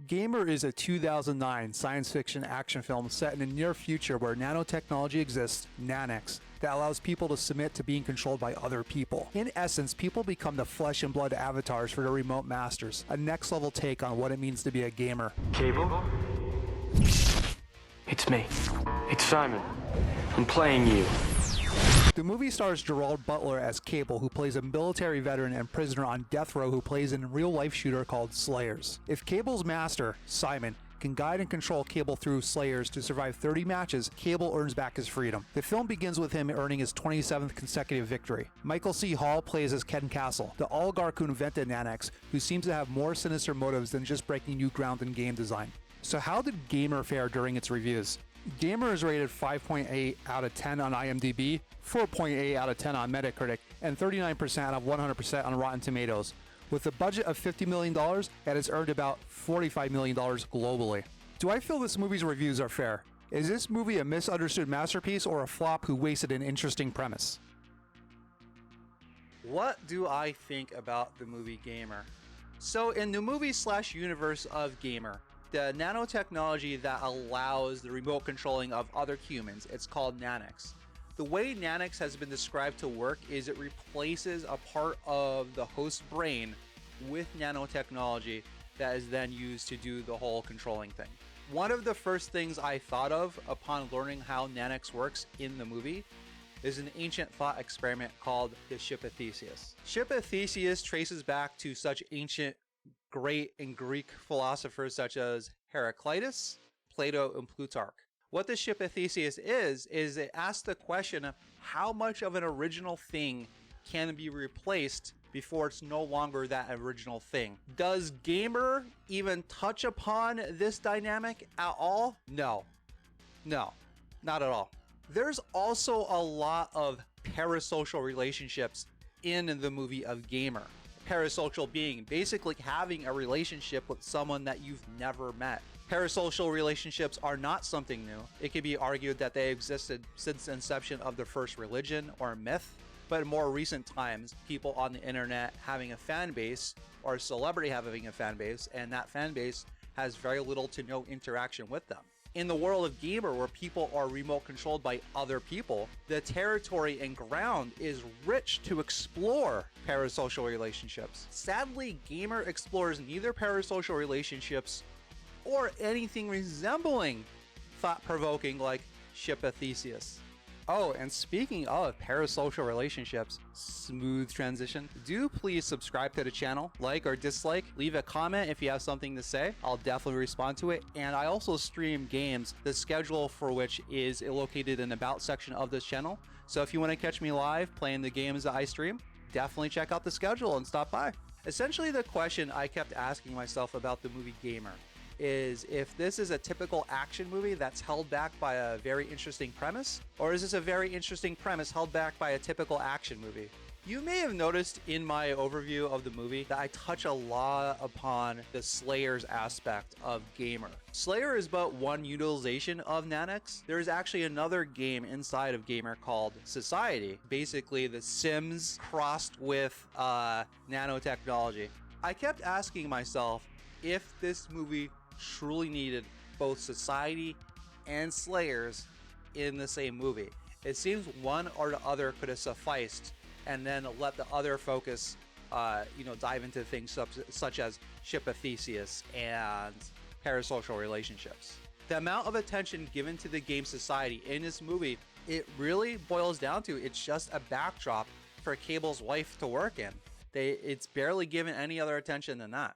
Gamer is a 2009 science fiction action film set in a near future where nanotechnology exists, Nanex, that allows people to submit to being controlled by other people. In essence, people become the flesh and blood avatars for their remote masters, a next level take on what it means to be a gamer. Cable? It's me. It's Simon. I'm playing you. The movie stars Gerard Butler as Cable, who plays a military veteran and prisoner on death row who plays in a real-life shooter called Slayers. If Cable's master, Simon, can guide and control Cable through Slayers to survive 30 matches, Cable earns back his freedom. The film begins with him earning his 27th consecutive victory. Michael C. Hall plays as Ken Castle, the oligarch who invented Nanex, who seems to have more sinister motives than just breaking new ground in game design. So how did Gamer fare during its reviews? Gamer is rated 5.8 out of 10 on IMDb, 4.8 out of 10 on Metacritic, and 39% out of 100% on Rotten Tomatoes. With a budget of $50 million, it has earned about $45 million globally. Do I feel this movie's reviews are fair? Is this movie a misunderstood masterpiece or a flop who wasted an interesting premise? What do I think about the movie Gamer? So in the movie/universe of Gamer, the nanotechnology that allows the remote controlling of other humans, it's called Nanex. The way Nanex has been described to work is it replaces a part of the host brain with nanotechnology that is then used to do the whole controlling thing. One of the first things I thought of upon learning how Nanex works in the movie is an ancient thought experiment called the ship of Theseus. Ship of Theseus traces back to such ancient great and Greek philosophers such as Heraclitus, Plato, and Plutarch. What the ship of Theseus is it asks the question of how much of an original thing can be replaced before it's no longer that original thing. Does Gamer even touch upon this dynamic at all? No, not at all. There's also a lot of parasocial relationships in the movie of Gamer. Parasocial being basically having a relationship with someone that you've never met. Parasocial relationships are not something new. It could be argued that they existed since the inception of the first religion or myth, but in more recent times, people on the internet having a fan base or a celebrity having a fan base, and that fan base has very little to no interaction with them. In the world of Gamer, where people are remote controlled by other people, the territory and ground is rich to explore parasocial relationships. Sadly, Gamer explores neither parasocial relationships or anything resembling thought-provoking like ship of Theseus. Oh, and speaking of parasocial relationships, smooth transition, do please subscribe to the channel, like or dislike, leave a comment if you have something to say. I'll definitely respond to it. And I also stream games, the schedule for which is located in the About section of this channel. So if you want to catch me live playing the games that I stream, definitely check out the schedule and stop by. Essentially, the question I kept asking myself about the movie Gamer is if this is a typical action movie that's held back by a very interesting premise, or is this a very interesting premise held back by a typical action movie? You may have noticed in my overview of the movie that I touch a lot upon the Slayers aspect of Gamer. Slayer is but one utilization of Nanex. There's actually another game inside of Gamer called Society, basically the Sims crossed with nanotechnology. I kept asking myself if this movie truly needed both Society and Slayers in the same movie. It seems one or the other could have sufficed, and then let the other focus, dive into things such as ship of Theseus and parasocial relationships. The amount of attention given to the game Society in this movie, it really boils down to it's just a backdrop for Cable's wife to work in. It's barely given any other attention than that.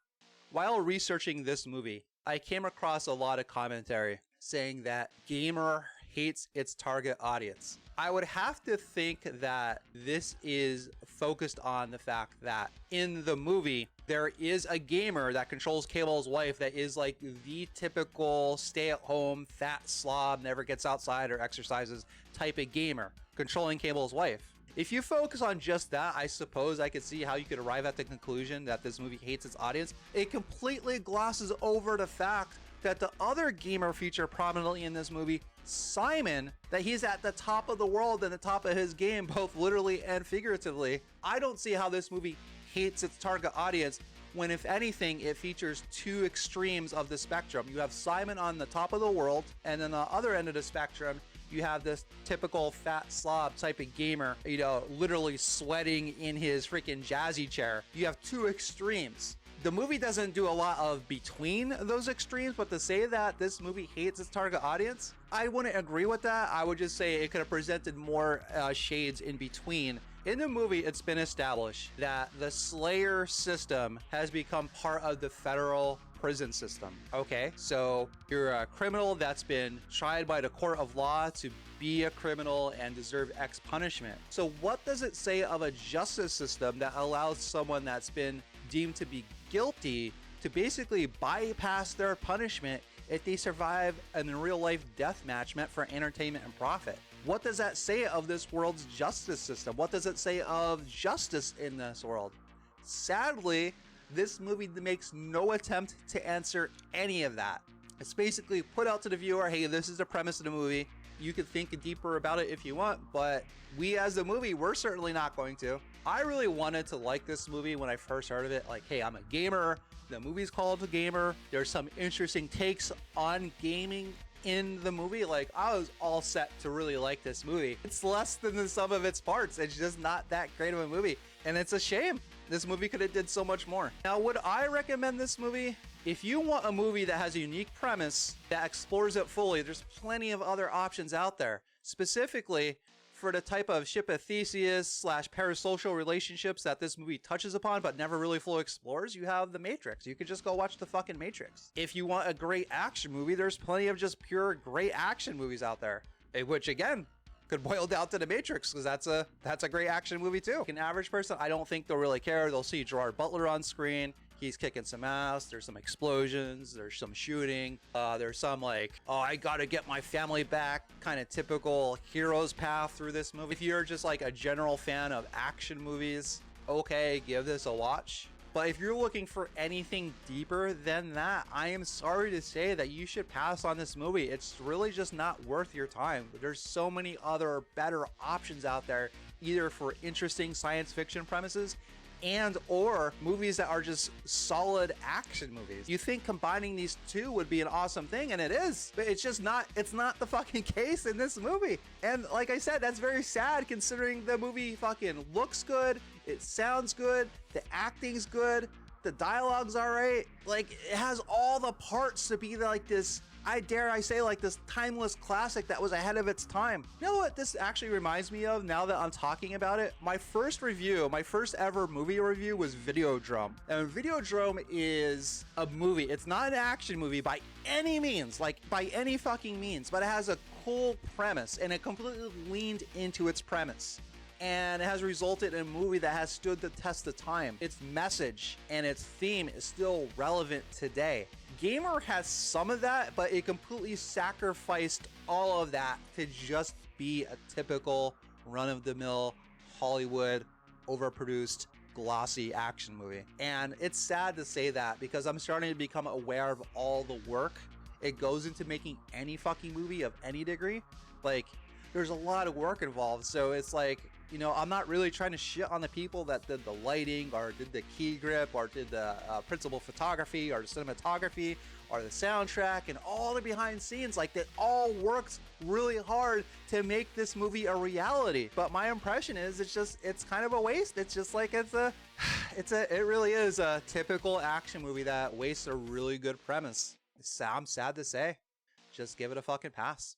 While researching this movie, I came across a lot of commentary saying that Gamer hates its target audience. I would have to think that this is focused on the fact that in the movie, there is a gamer that controls Cable's wife that is like the typical stay-at-home, fat slob, never gets outside or exercises type of gamer controlling Cable's wife. If you focus on just that, I suppose I could see how you could arrive at the conclusion that this movie hates its audience. It completely glosses over the fact that the other gamer feature prominently in this movie, Simon, that he's at the top of the world and the top of his game, both literally and figuratively. I don't see how this movie hates its target audience when if anything, it features two extremes of the spectrum. You have Simon on the top of the world, and then the other end of the spectrum, you have this typical fat slob type of gamer, you know, literally sweating in his freaking jazzy chair. You have two extremes. The movie doesn't do a lot of between those extremes, but to say that this movie hates its target audience, I wouldn't agree with that. I would just say it could have presented more shades in between. In the movie, it's been established that the Slayer system has become part of the federal prison system. Okay, so you're a criminal that's been tried by the court of law to be a criminal and deserve X punishment. So what does it say of a justice system that allows someone that's been deemed to be guilty to basically bypass their punishment if they survive a real life death match meant for entertainment and profit? What does that say of this world's justice system? What does it say of justice in this world? Sadly, this movie makes no attempt to answer any of that. It's basically put out to the viewer, hey, this is the premise of the movie. You can think deeper about it if you want, but we as the movie, we're certainly not going to. I really wanted to like this movie when I first heard of it. Like, hey, I'm a gamer. The movie's called The Gamer. There's some interesting takes on gaming in the movie. Like, I was all set to really like this movie. It's less than the sum of its parts. It's just not that great of a movie, and it's a shame. This movie could have did so much more. Now, would I recommend this movie? If you want a movie that has a unique premise that explores it fully, there's plenty of other options out there. Specifically, for the type of ship of theseus / parasocial relationships that this movie touches upon but never really fully explores, you have The Matrix. You could just go watch the fucking Matrix. If you want a great action movie, there's plenty of just pure great action movies out there, which again could boil down to The Matrix, because that's a great action movie too. An average person, I don't think they'll really care. They'll see Gerard Butler on screen. He's kicking some ass. There's some explosions. There's some shooting. There's some like, oh, I gotta get my family back, kind of typical hero's path through this movie. If you're just like a general fan of action movies, okay, give this a watch. But if you're looking for anything deeper than that, I am sorry to say that you should pass on this movie. It's really just not worth your time. There's so many other better options out there, either for interesting science fiction premises and or movies that are just solid action movies. You think combining these two would be an awesome thing, and it is, but it's just not, it's not the fucking case in this movie. And like I said, that's very sad considering the movie fucking looks good, it sounds good, the acting's good, the dialogue's all right. Like, it has all the parts to be like this, I dare I say, like this timeless classic that was ahead of its time. You know what this actually reminds me of now that I'm talking about it? My first ever movie review was Videodrome. And Videodrome is a movie. It's not an action movie by any means, like by any fucking means, but it has a cool premise and it completely leaned into its premise. And it has resulted in a movie that has stood the test of time. Its message and its theme is still relevant today. Gamer has some of that, but it completely sacrificed all of that to just be a typical run-of-the-mill Hollywood overproduced glossy action movie. And it's sad to say that because I'm starting to become aware of all the work it goes into making any fucking movie of any degree. Like, there's a lot of work involved, so it's like, you know, I'm not really trying to shit on the people that did the lighting or did the key grip or did the principal photography or the cinematography or the soundtrack and all the behind scenes. Like, that all works really hard to make this movie a reality. But my impression is it's kind of a waste. It's just like it really is a typical action movie that wastes a really good premise. I'm sad to say. Just give it a fucking pass.